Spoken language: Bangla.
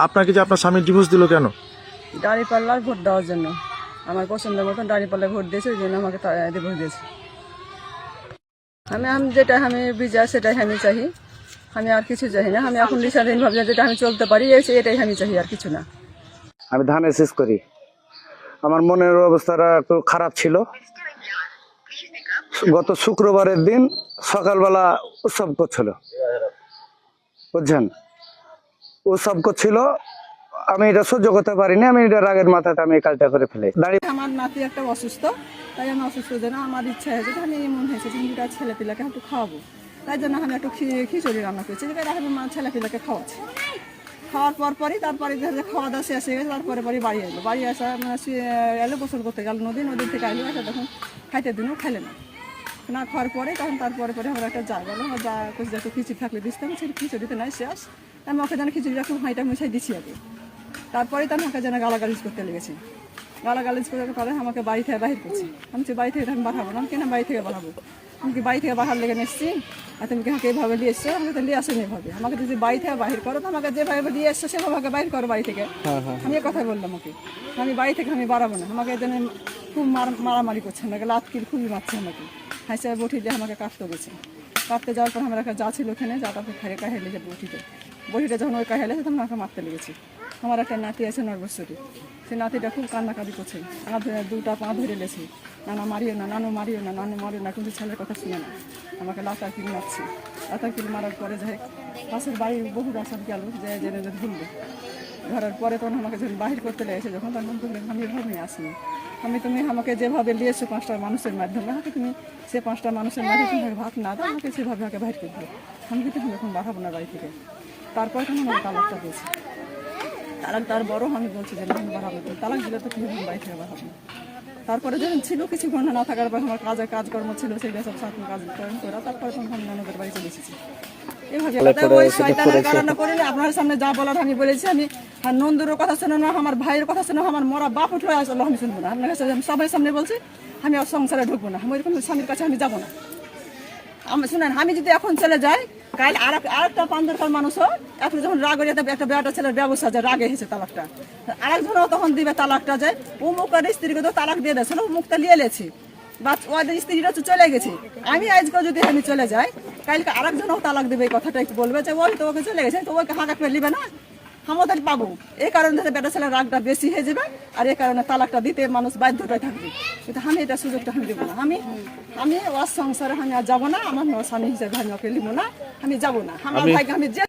আপনাকে যে আপনার স্বামী ডিভোর্স দিল কেন? দাঁড়িপাল্লার ভোট দেওয়ার জন্য। আমার পছন্দের মতন দাঁড়িপাল্লায় ভোট দিয়েছে, ওই জন্য আমাকে ডিভোর্স দিয়েছে। আমি যেটা আমি বিজয় সেটাই আমি চাই, আমি আর কিছু চাই না। আমি এখন স্বাধীন ভাবে যেটা আমি চলতে পারি এটাই আমি চাই, আর কিছু না। আমি ধানের শেষ করি। আমার মনের অবস্থাটা একটু খারাপ ছিল। গত শুক্রবারের দিন সকালবেলা উৎসব করছিল, বুঝছেন, উৎসব করছিল। আমি এটা সহ্য করতে পারিনি, আমি এটা রাগের মাথাতে আমি এই কাজটা করে ফেলে দাঁড়িয়ে। আমার নাতি একটা অসুস্থ, তাই আমি অসুস্থ জন্য আমার ইচ্ছা হয়েছে, আমি মনে হয়েছে দুটা ছেলে পিলাকে একটু খাওয়াবো, তাই জন্য আমি একটু খিচুড়ি রান্না করেছি। আমি ছেলে পিলাকে খাওয়াচ্ছি। খাওয়ার পরই তারপরে খাওয়া দাওয়া শেষ হয়ে গেছে, তারপরে বাড়ি এলো। বাড়ি আসা এলো গোসল করতে গেল, নদী থেকে এলো, আসা তখন খাইতে দিনও খাইলে না খাওয়ার পরে তখন তারপরে আমার একটা যা গেলো, আমার যা একটু খিচুড়ি থাকলে দিতাম, সেই খিচুড়িতে নাই শেষ। আমি ওকে যেন খিচুড়িটা একটু হাঁইটা মুছাই দিচ্ছি আগে। তারপরে তো আমাকে যেন গালাগালিজ করতে লেগেছে। গালাগালিজ করার পরে আমাকে বাড়ি থেকে বাহির করছি। আমি বাড়ি থেকে আমি বাড়াবো না, কেন বাড়ি থেকে বাড়াবো? আমি কি বাড়ি থেকে বাহার লেগে এসেছি? আর তুমি কি আমাকে এইভাবে নিয়ে এসছো? আমাকে তো নিয়ে আসেনি এভাবে। আমাকে যদি বাড়ি থেকে বাহির করো, তো আমাকে যেভাবে নিয়ে এসছো সেভাবে আমাকে বাহির করো বাড়ি থেকে। আমি এ কথাই বললাম ওকে, আমি বাড়ি থেকে আমি বাড়াবো না। আমাকে যেন খুব মারামারি করছে, আমাকে লাতকিল খুবই মারছে আমাকে। হাসে বটি দিয়ে আমাকে কাটতে গেছে। কাটতে যাওয়ার পর আমার একটা যা ছিল ওখানে, যাটাকে খাইয়ে কাহিয়ে লেগে বটিটা যখন ওই কাহিয়ে তখন আমাকে মারতে লেগেছে। আমার একটা নাতি আছে 9 বছরের, সেই নাতিটা খুব কান্নাকাটি করছে, আমার দুটা পা ধরে লেছে, নানা মারিও না, নানু মারিও না, নানু মারিও না, কিন্তু ছেলের কথা শুনে না। আমাকে লাতার কিল মারছে। লাতার কিল মারার পরে যাই পাশের বাড়ির বহু রাসান গেল, যে জেনে ধরলো। ধরার পরে তখন আমাকে যখন বাহির করতে লেগেছে, যখন তখন বললেন আমি এভাবে আসিনি, তুমি আমাকে যেভাবে নিয়েছো 5টা মানুষের মাধ্যমে, আমাকে তুমি সে 5টা মানুষের মাধ্যমে ভাত না দাও, আমাকে সেভাবে আমাকে বাহির করে দিও। আমি কিন্তু এখন বাড়াবো না বাড়ি থেকে। তারপরে তখন আমাকে তালাকটা দিয়েছে। তালাক তার বড় আমি বলছি যে না আমি বাড়াবো, তালাক দিলে তো কীভাবে বাড়ি থেকে বাড়াবো না। তারপরে যখন ছিল কিছুক্ষণ না থাকার পর আমার কাজকর্ম ছিল, সেগুলো সব সাথে কাজ করা, তারপরে তখন আমি ননদের বাড়ি চলে এসেছি। আপনার সামনে যা বলার আমি বলেছি, আমি নন্দুরের কথা শোনো না, আমার ভাইয়ের কথা শোনো, আমার মরা বাপ উঠে আসলো, আমি শুনবো না। আপনার কাছে আমি সবাই সামনে বলছি আমি আর সংসারে ঢুকবো না, আমি এরকম স্বামীর কাছে আমি যাবো না। আমি শুনেন, আমি যদি এখন চলে যাই, কাল আরেকটা 5 মানুষ এখন যখন রাগ হয়ে যাবে, একটা বেটা ছেলের ব্যবস্থা যে রাগে এসেছে তালাকটা, আরেকজনও তখন দিবে তালাকটা, যে ও মুখের স্ত্রীকে তো তালাক দিয়ে দিয়েছিল, মুখটা নিয়ে এলেছি, বা ওদের স্ত্রীরা তো চলে গেছে। আমি আজকে যদি আমি চলে যাই, কালকে আরেকজনও তালাক দেবে, এই কথাটা একটু বলবে যে ওই তো ওকে চলে গেছে, তো ওকে হাঁকা করে নিবে না, আমাদের পাবো। এই কারণে বেটা ছেলের রাগটা বেশি হয়ে যাবে, আর এই কারণে তালাকটা দিতে মানুষ বাধ্যটাই থাকবে। কিন্তু আমি এটা সুযোগটা আমি দেবো না। আমি ওর সংসারে আমি আর যাবো না, আমার স্বামী হিসেবে আমি ওকে নিবো না, আমি যাবো না। আমার ভাইকে আমি যে